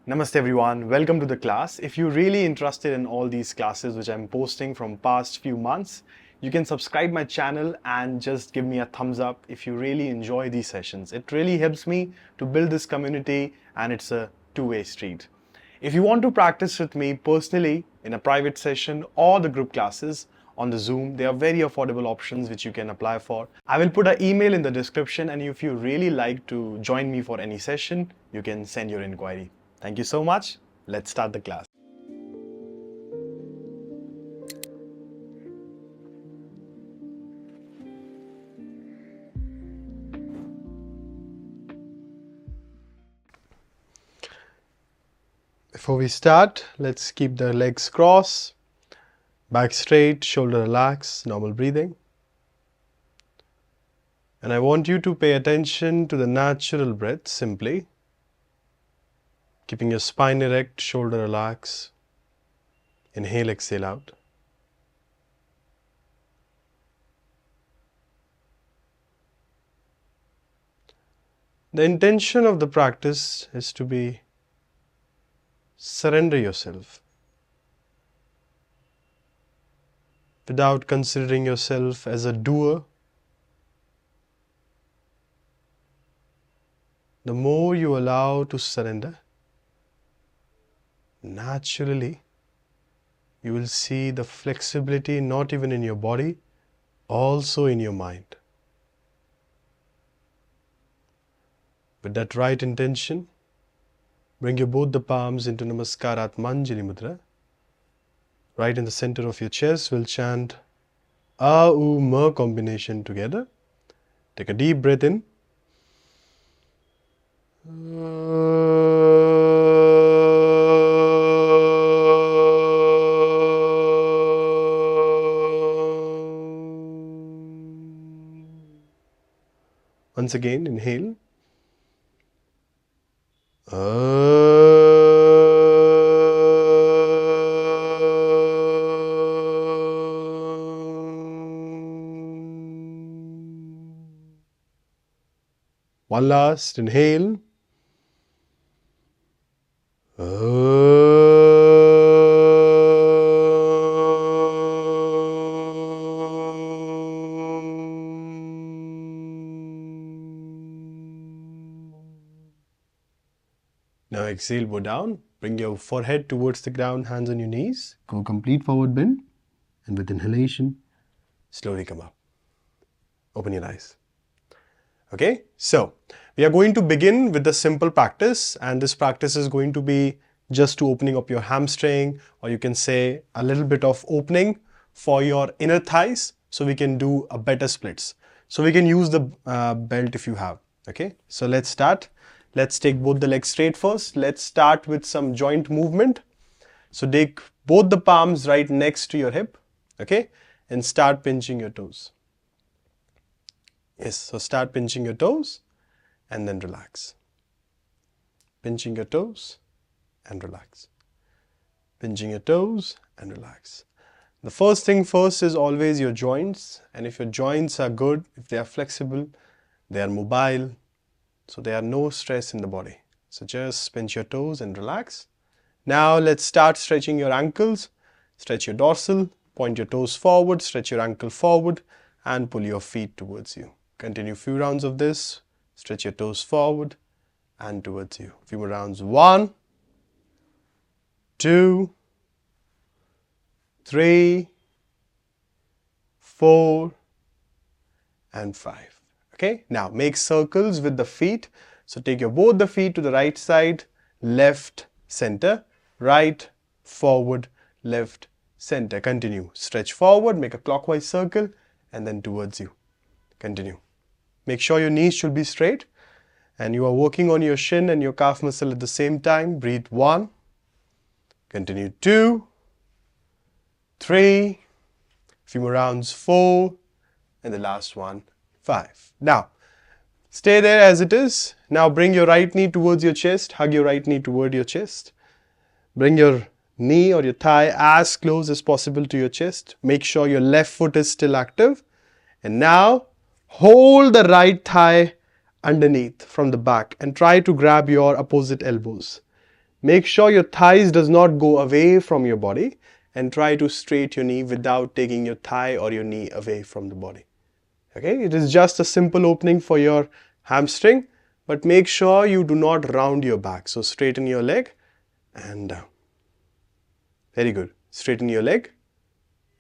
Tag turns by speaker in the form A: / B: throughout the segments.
A: Namaste everyone, welcome to the class. If you're really interested in all these classes which I'm posting from past few months, you can subscribe my channel and just give me a thumbs up if you really enjoy these sessions. It really helps me to build this community and it's a two-way street. If you want to practice with me personally in a private session or the group classes on the Zoom, there are very affordable options which you can apply for. I will put an email in the description, and if you really like to join me for any session, you can send your inquiry. Thank you so much. Let's start the class. Before we start, let's keep the legs crossed, back straight, shoulder relaxed, normal breathing. And I want you to pay attention to the natural breath simply. Keeping your spine erect, shoulder relaxed. Inhale, exhale out. The intention of the practice is to surrender yourself without considering yourself as a doer. The more you allow to surrender, naturally, you will see the flexibility not even in your body, also in your mind. With that right intention, bring your both the palms into Namaskarat Manjali Mudra. Right in the center of your chest, we'll chant A, U, Ma combination together. Take a deep breath in. Once again, inhale. One last inhale. Now exhale, bow down. Bring your forehead towards the ground, hands on your knees. Go complete forward bend. And with inhalation, slowly come up. Open your eyes. Okay, so we are going to begin with the simple practice, and this practice is going to be just to opening up your hamstring, or you can say a little bit of opening for your inner thighs, so we can do a better splits. So we can use the belt if you have. Okay, so let's start. Let's take both the legs straight first. Let's start with some joint movement. So take both the palms right next to your hip, okay, and start pinching your toes. Yes, so start pinching your toes and then relax. Pinching your toes and relax. Pinching your toes and relax. The first thing first is always your joints, and if your joints are good, if they are flexible, they are mobile, so there are no stress in the body. So just pinch your toes and relax. Now let's start stretching your ankles. Stretch your dorsal, point your toes forward, stretch your ankle forward and pull your feet towards you. Continue a few rounds of this. Stretch your toes forward and towards you. A few more rounds. 1, 2, 3, 4 and 5. Okay, now make circles with the feet. So take your both the feet to the right side, left, center, right, forward, left, center. Continue. Stretch forward, make a clockwise circle and then towards you. Continue. Make sure your knees should be straight and you are working on your shin and your calf muscle at the same time. Breathe 1. Continue 2, 3, few more rounds 4 and the last one 5. Now, stay there as it is. Now bring your right knee towards your chest. Hug your right knee toward your chest. Bring your knee or your thigh as close as possible to your chest. Make sure your left foot is still active. And now, hold the right thigh underneath from the back and try to grab your opposite elbows. Make sure your thighs does not go away from your body, and try to straight your knee without taking your thigh or your knee away from the body. Okay, it is just a simple opening for your hamstring, but make sure you do not round your back. So straighten your leg and down. Very good. Straighten your leg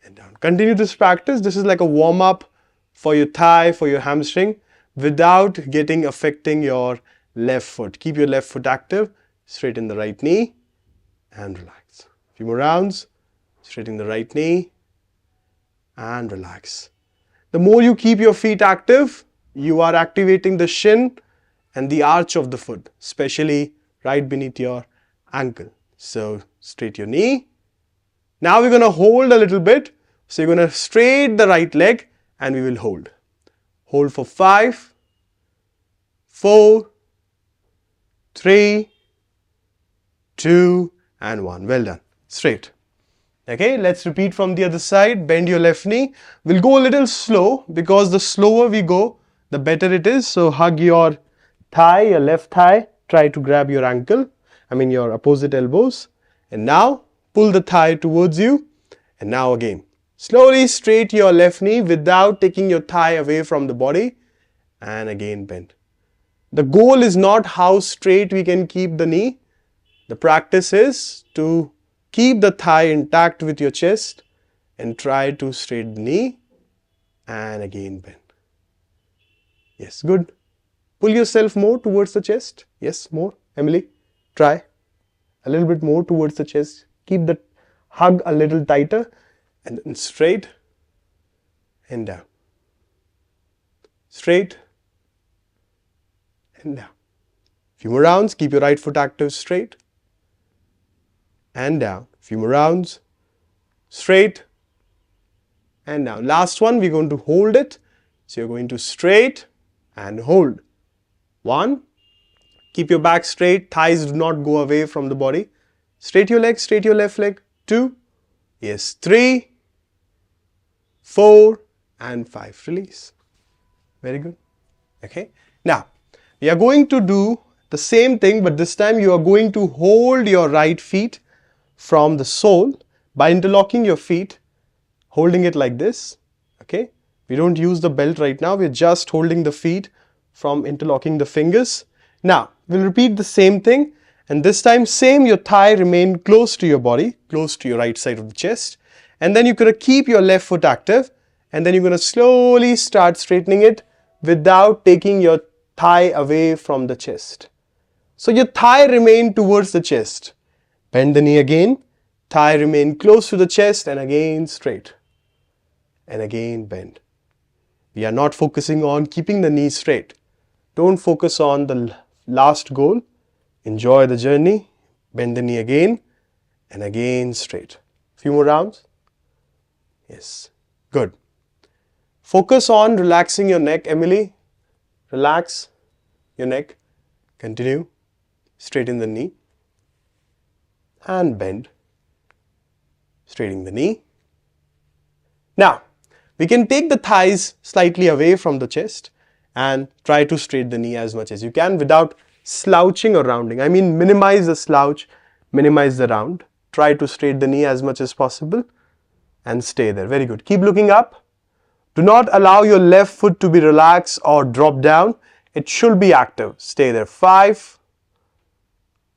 A: and down. Continue this practice. This is like a warm up for your thigh, for your hamstring, without affecting your left foot. Keep your left foot active. Straighten the right knee and relax. A few more rounds. Straighten the right knee and relax. The more you keep your feet active, you are activating the shin and the arch of the foot, especially right beneath your ankle. So straight your knee. Now we're going to hold a little bit. So you're going to straight the right leg and we will hold. Hold for 5, 4, 3, 2 and 1. Well done. Straight. Okay, let's repeat from the other side. Bend your left knee. We'll go a little slow because the slower we go, the better it is. So hug your thigh, your left thigh. Try to grab your ankle, your opposite elbows. And now pull the thigh towards you. And now again. Slowly straight your left knee without taking your thigh away from the body. And again bend. The goal is not how straight we can keep the knee. The practice is to keep the thigh intact with your chest and try to straighten the knee and again bend. Yes, good. Pull yourself more towards the chest. Yes, more. Emily, try. A little bit more towards the chest. Keep the hug a little tighter and then straight and down. Straight and down. Few more rounds. Keep your right foot active, straight and down. Few more rounds. Straight and down. Last one, we're going to hold it. So you're going to straight and hold. 1. Keep your back straight. Thighs do not go away from the body. Straight your leg, straight your left leg. 2. Yes, 3, 4 and 5. Release. Very good. Okay. Now, we are going to do the same thing, but this time you are going to hold your right feet from the sole by interlocking your feet, holding it like this. Okay. We don't use the belt right now. We're just holding the feet from interlocking the fingers. Now, we'll repeat the same thing. And this time, same, your thigh remain close to your body, close to your right side of the chest. And then you're going to keep your left foot active. And then you're going to slowly start straightening it without taking your thigh away from the chest. So your thigh remain towards the chest. Bend the knee again. Thigh remain close to the chest and again straight. And again bend. We are not focusing on keeping the knee straight. Don't focus on the last goal. Enjoy the journey. Bend the knee again and again straight. Few more rounds. Yes. Good. Focus on relaxing your neck, Emily. Relax your neck. Continue. Straighten the knee. And bend. Straightening the knee. Now, we can take the thighs slightly away from the chest and try to straighten the knee as much as you can without slouching or rounding. Minimize the slouch, minimize the round. Try to straighten the knee as much as possible and stay there. Very good. Keep looking up. Do not allow your left foot to be relaxed or drop down. It should be active. Stay there. 5,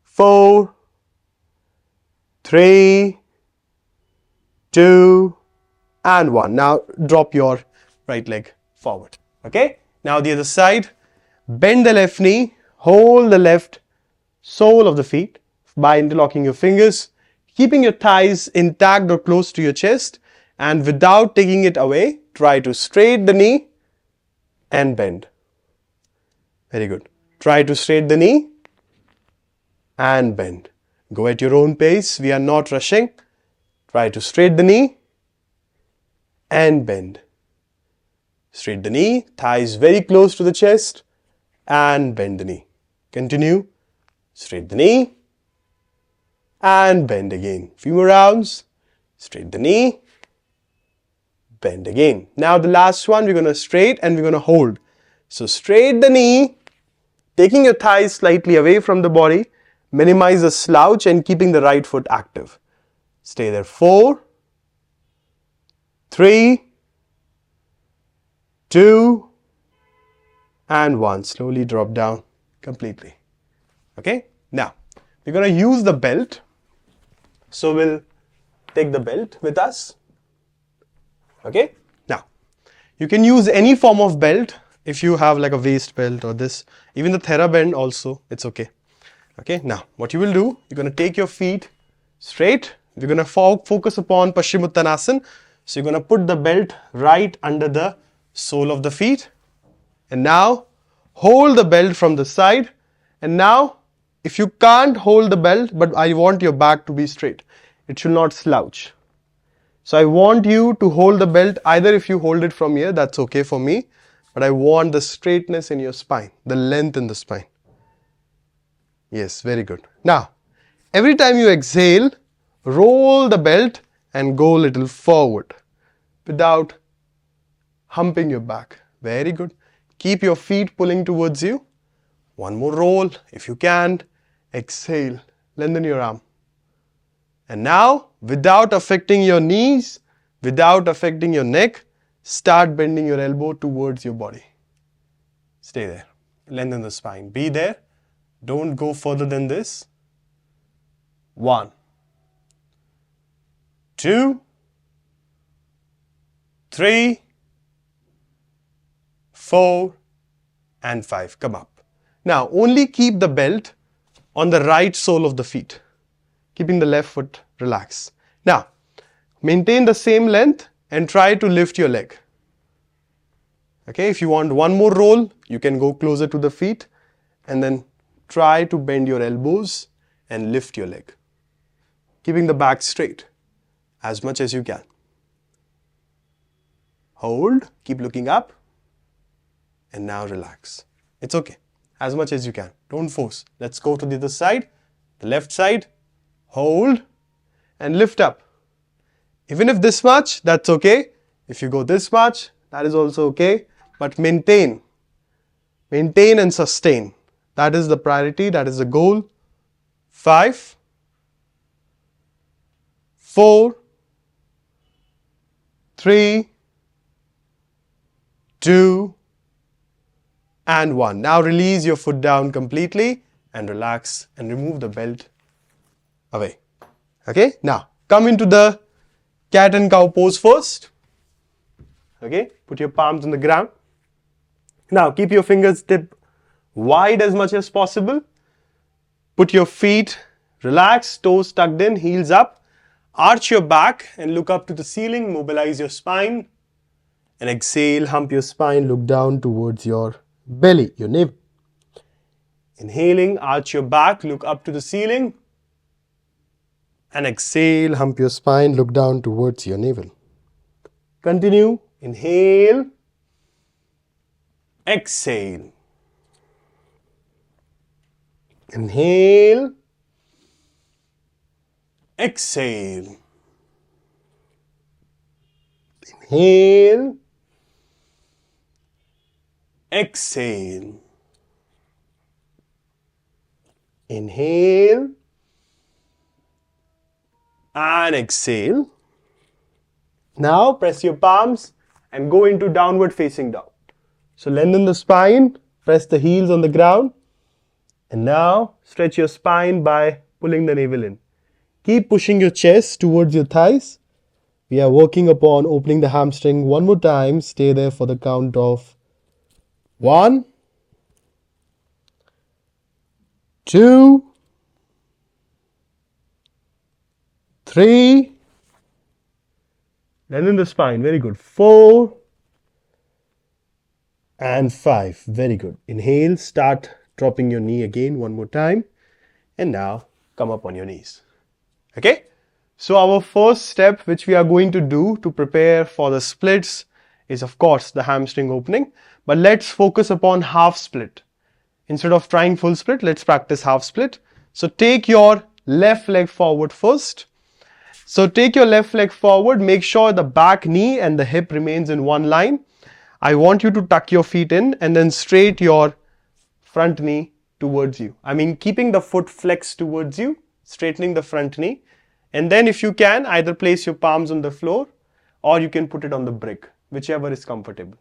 A: 4, 3, 2 and 1. Now drop your right leg forward. Okay. Now the other side. Bend the left knee. Hold the left sole of the feet by interlocking your fingers, keeping your thighs intact or close to your chest, and without taking it away, try to straighten the knee and bend. Very good. Try to straighten the knee and bend. Go at your own pace. We are not rushing. Try to straighten the knee and bend. Straighten the knee, thighs very close to the chest and bend the knee. Continue. Straighten the knee and bend again. Few more rounds. Straighten the knee. Bend again. Now the last one, we're going to straight and we're going to hold. So straighten the knee, taking your thighs slightly away from the body. minimize the slouch and keeping the right foot active. Stay there. 4, 3, 2, and 1. Slowly drop down completely. Okay? Now, we're going to use the belt. So we'll take the belt with us. Okay? Now, you can use any form of belt. If you have like a waist belt or this, even the TheraBand also, it's okay. Okay, now what you will do, you're going to take your feet straight. You're going to focus upon Paschimottanasana. So you're going to put the belt right under the sole of the feet. And now hold the belt from the side. And now if you can't hold the belt, but I want your back to be straight, it should not slouch. So I want you to hold the belt. Either if you hold it from here, that's okay for me. But I want the straightness in your spine, the length in the spine. Yes, very good. Now, every time you exhale, roll the belt and go a little forward without humping your back. Very good. Keep your feet pulling towards you. One more roll if you can. Exhale, lengthen your arm. And now, without affecting your knees, without affecting your neck, start bending your elbow towards your body. Stay there. Lengthen the spine. Be there. Don't go further than this. 1, 2, 3, 4, and 5. Come up. Now, only keep the belt on the right sole of the feet, keeping the left foot relaxed. Now, maintain the same length and try to lift your leg. Okay, if you want one more roll, you can go closer to the feet and then try to bend your elbows and lift your leg, keeping the back straight as much as you can. Hold, keep looking up, and now relax. It's okay, as much as you can. Don't force. Let's go to the other side, the left side. Hold and lift up. Even if this much, that's okay. If you go this much, that is also okay. But maintain and sustain. That is the priority, that is the goal. 5, 4, 3, 2, and 1. Now release your foot down completely and relax and remove the belt away. Okay, now come into the cat and cow pose first. Okay, put your palms on the ground. Now keep your fingers tip wide as much as possible. Put your feet relaxed, toes tucked in, heels up. Arch your back and look up to the ceiling. Mobilize your spine. And exhale, hump your spine, look down towards your belly, your navel. Inhaling, arch your back, look up to the ceiling. And exhale, hump your spine, look down towards your navel. Continue. Inhale. Exhale. Inhale. Exhale. Inhale. Exhale. Inhale. And exhale. Now press your palms and go into downward facing dog. So lengthen the spine, press the heels on the ground. And now stretch your spine by pulling the navel in. Keep pushing your chest towards your thighs. We are working upon opening the hamstring one more time. Stay there for the count of 1, 2, 3. Lengthen the spine. Very good. 4 and 5. Very good. Inhale. Start dropping your knee again one more time. And now come up on your knees. Okay. So our first step which we are going to do to prepare for the splits is of course the hamstring opening. But let's focus upon half split. Instead of trying full split, let's practice half split. So take your left leg forward first. So take your left leg forward. Make sure the back knee and the hip remains in one line. I want you to tuck your feet in and then straight your front knee towards you. I mean, keeping the foot flexed towards you, straightening the front knee. And then if you can, either place your palms on the floor or you can put it on the brick, whichever is comfortable.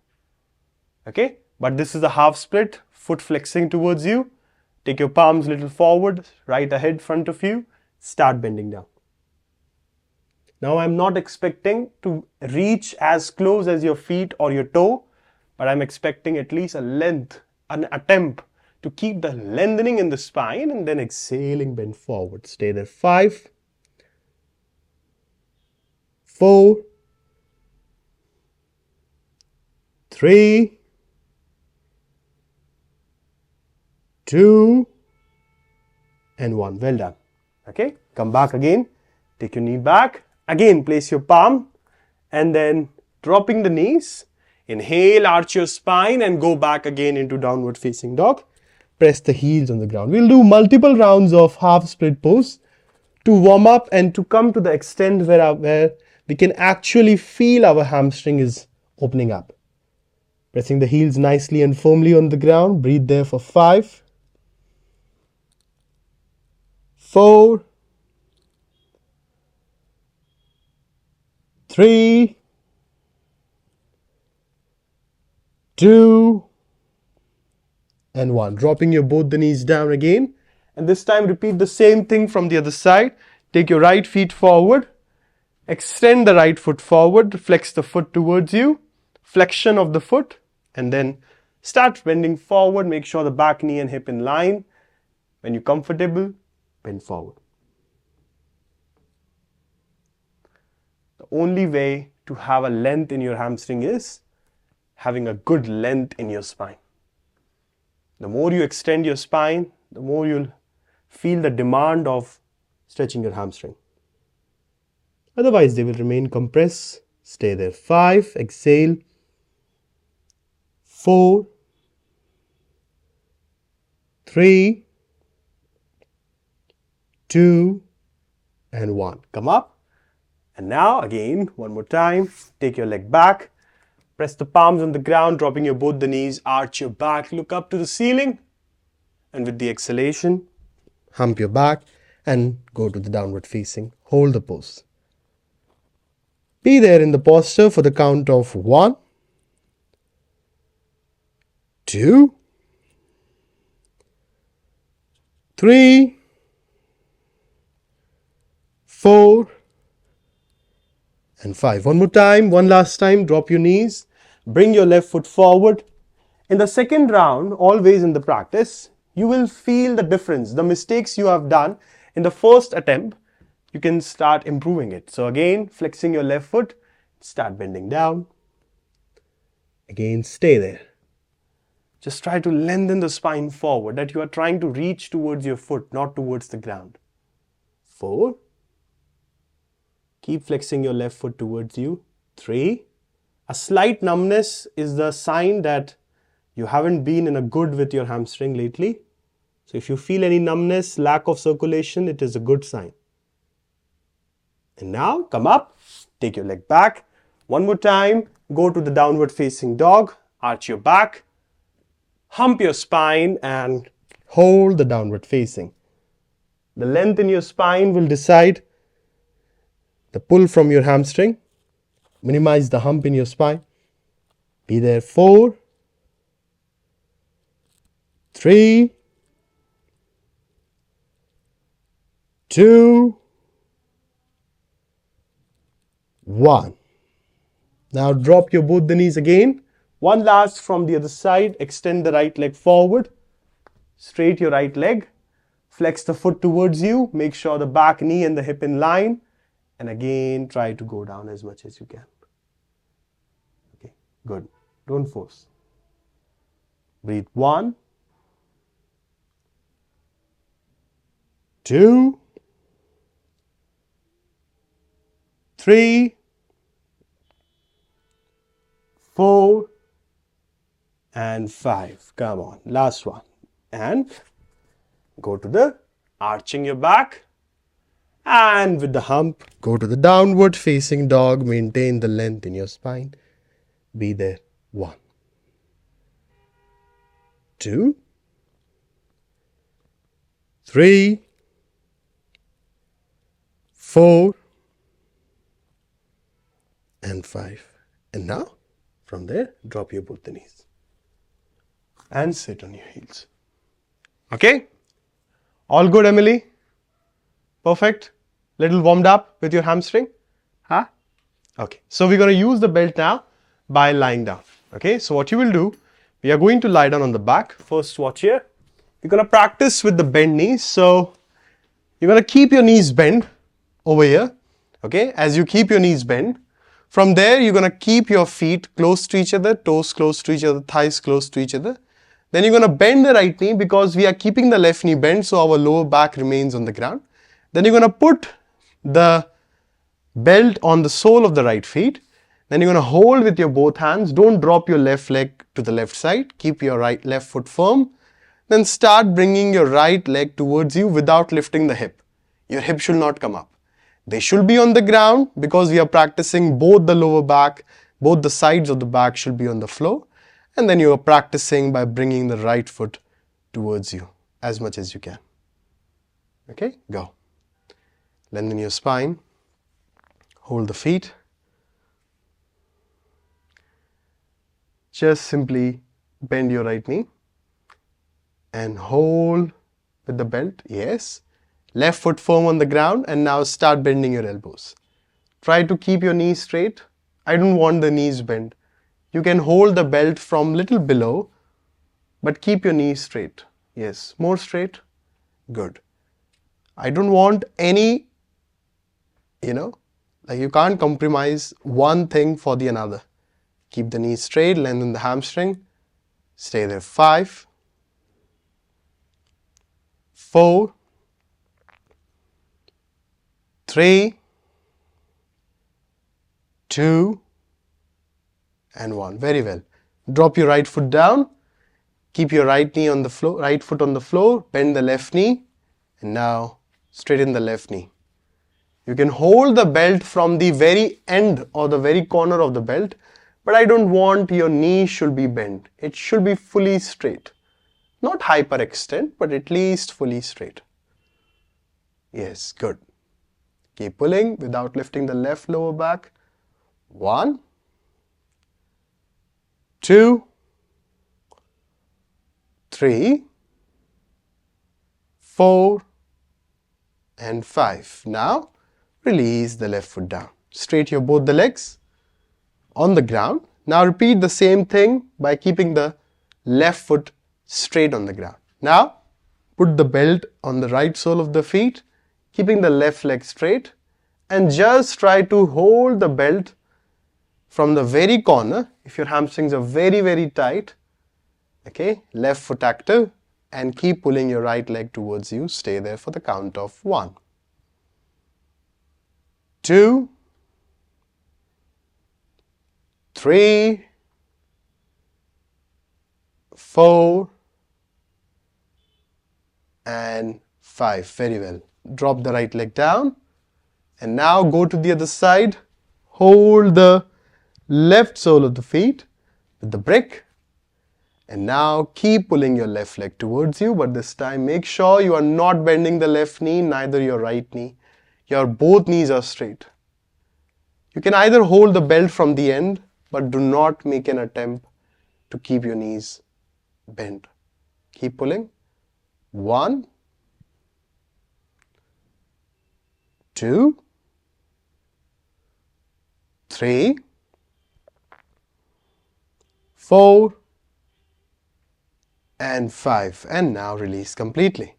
A: Okay, but this is a half split, foot flexing towards you. Take your palms a little forward, right ahead, front of you. Start bending down. Now I'm not expecting to reach as close as your feet or your toe, but I'm expecting at least a length, an attempt to keep the lengthening in the spine, and then exhaling, bend forward. Stay there. 5, 4, 3, 2, and 1. Well done. Okay, come back again. Take your knee back. Again, place your palm and then dropping the knees. Inhale, arch your spine and go back again into downward facing dog. Press the heels on the ground. We'll do multiple rounds of half split pose to warm up and to come to the extent where we can actually feel our hamstring is opening up. Pressing the heels nicely and firmly on the ground. Breathe there for 5, 4, 3, 2, and 1. Dropping your both the knees down again. And this time repeat the same thing from the other side. Take your right feet forward. Extend the right foot forward. Flex the foot towards you. Flexion of the foot. And then start bending forward. Make sure the back knee and hip in line. When you're comfortable, bend forward. The only way to have a length in your hamstring is having a good length in your spine. The more you extend your spine, the more you'll feel the demand of stretching your hamstring. Otherwise, they will remain compressed. Stay there. 5, exhale. 4, 3, 2, and 1. Come up. And now again, one more time, take your leg back. Press the palms on the ground, dropping your both the knees, arch your back, look up to the ceiling. And with the exhalation, hump your back and go to the downward facing. Hold the pose. Be there in the posture for the count of 1, 2, 3, 4, and 5. One more time, one last time, drop your knees, bring your left foot forward. In the second round, always in the practice, you will feel the difference. The mistakes you have done in the first attempt, you can start improving it. So again, flexing your left foot, start bending down. Again, stay there. Just try to lengthen the spine forward, that you are trying to reach towards your foot, not towards the ground. 4. Keep flexing your left foot towards you. 3. A slight numbness is the sign that you haven't been in a good with your hamstring lately. So if you feel any numbness, lack of circulation, it is a good sign. And now come up, take your leg back. One more time, go to the downward facing dog, arch your back, hump your spine and hold the downward facing. The length in your spine will decide the pull from your hamstring. Minimize the hump in your spine. Be there. 4, 3, 2, 1. Now drop your both the knees again. One last from the other side. Extend the right leg forward. Straight your right leg. Flex the foot towards you. Make sure the back knee and the hip in line. And again, try to go down as much as you can. Okay, good. Don't force. Breathe. 1, 2, 3, 4, and 5. Come on, last one. And go to the arching your back. And with the hump, go to the downward facing dog. Maintain the length in your spine. Be there. 1, 2, 3, 4, and 5. And now, from there, drop your both the knees. And sit on your heels. Okay? All good, Emily? Perfect? Little warmed up with your hamstring? Huh? Okay. So we're going to use the belt now by lying down. Okay? So what you will do, we are going to lie down on the back. First, watch here. We're going to practice with the bent knees. So you're going to keep your knees bent over here. Okay? As you keep your knees bent, from there you're going to keep your feet close to each other, toes close to each other, thighs close to each other. Then you're going to bend the right knee because we are keeping the left knee bent, so our lower back remains on the ground. Then you're going to put the belt on the sole of the right feet. Then you're going to hold with your both hands. Don't drop your left leg to the left side. Keep your left foot firm. Then start bringing your right leg towards you without lifting the hip. Your hip should not come up. They should be on the ground because we are practicing both the lower back, both the sides of the back should be on the floor. And then you are practicing by bringing the right foot towards you as much as you can. Okay, go. Lengthen your spine. Hold the feet. Just simply bend your right knee and hold with the belt. Yes. Left foot firm on the ground and now start bending your elbows. Try to keep your knees straight. I don't want the knees bent. You can hold the belt from little below, but keep your knees straight. Yes, more straight. Good. I don't want any, like you can't compromise one thing for the another. Keep the knees straight, lengthen the hamstring. Stay there. 5, 4, 3, 2, and 1. Very well. Drop your right foot down. Keep your right knee on the floor, right foot on the floor. Bend the left knee. And now straighten the left knee. You can hold the belt from the very end or the very corner of the belt. But I don't want your knee should be bent. It should be fully straight. Not hyperextend, but at least fully straight. Yes, good. Keep pulling without lifting the left lower back. 1, 2, 3, 4, and 5. Now, release the left foot down. Straight your both the legs on the ground. Now repeat the same thing by keeping the left foot straight on the ground. Now, put the belt on the right sole of the feet, keeping the left leg straight, and just try to hold the belt from the very corner. If your hamstrings are very, very tight, okay, left foot active, and keep pulling your right leg towards you. Stay there for the count of 1, 2, 3, 4, and 5. Very well. Drop the right leg down. And now go to the other side. Hold the left sole of the feet with the brick. And now keep pulling your left leg towards you. But this time make sure you are not bending the left knee, neither your right knee. Your both knees are straight. You can either hold the belt from the end, but do not make an attempt to keep your knees bent. Keep pulling. 1, 2, 3, 4, and 5. And now release completely.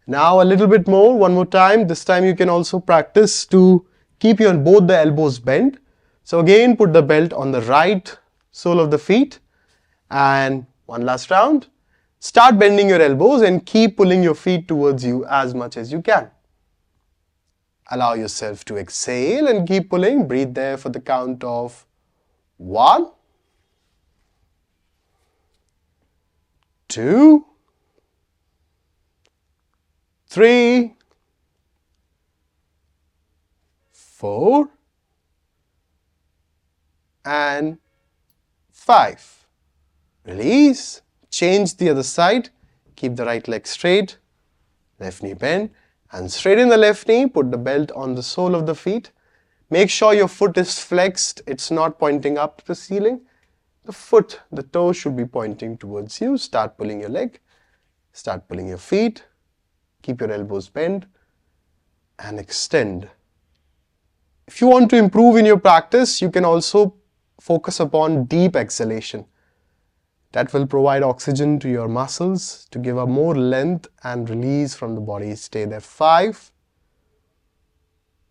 A: Now a little bit more, one more time. This time you can also practice to keep both the elbows bent. So again, put the belt on the right sole of the feet. And one last round. Start bending your elbows and keep pulling your feet towards you as much as you can. Allow yourself to exhale and keep pulling. Breathe there for the count of 1, 2, 3, 4, and 5. Release. Change the other side. Keep the right leg straight. Left knee bend and straighten the left knee. Put the belt on the sole of the feet. Make sure your foot is flexed. It's not pointing up to the ceiling. The foot, the toe should be pointing towards you. Start pulling your leg. Start pulling your feet. Keep your elbows bent and extend. If you want to improve in your practice, you can also focus upon deep exhalation. That will provide oxygen to your muscles to give a more length and release from the body. Stay there. 5,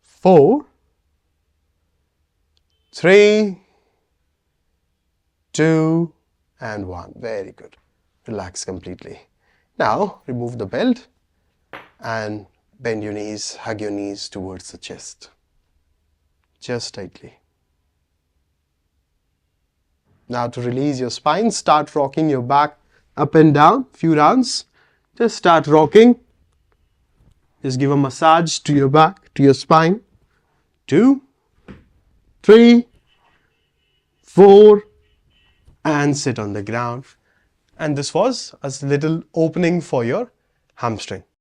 A: 4, 3, 2, and 1. Very good. Relax completely. Now remove the belt and bend your knees, hug your knees towards the chest. Just tightly. Now to release your spine, start rocking your back up and down, few rounds. Just start rocking. Just give a massage to your back, to your spine. 2, 3, 4, and sit on the ground. And this was a little opening for your hamstring.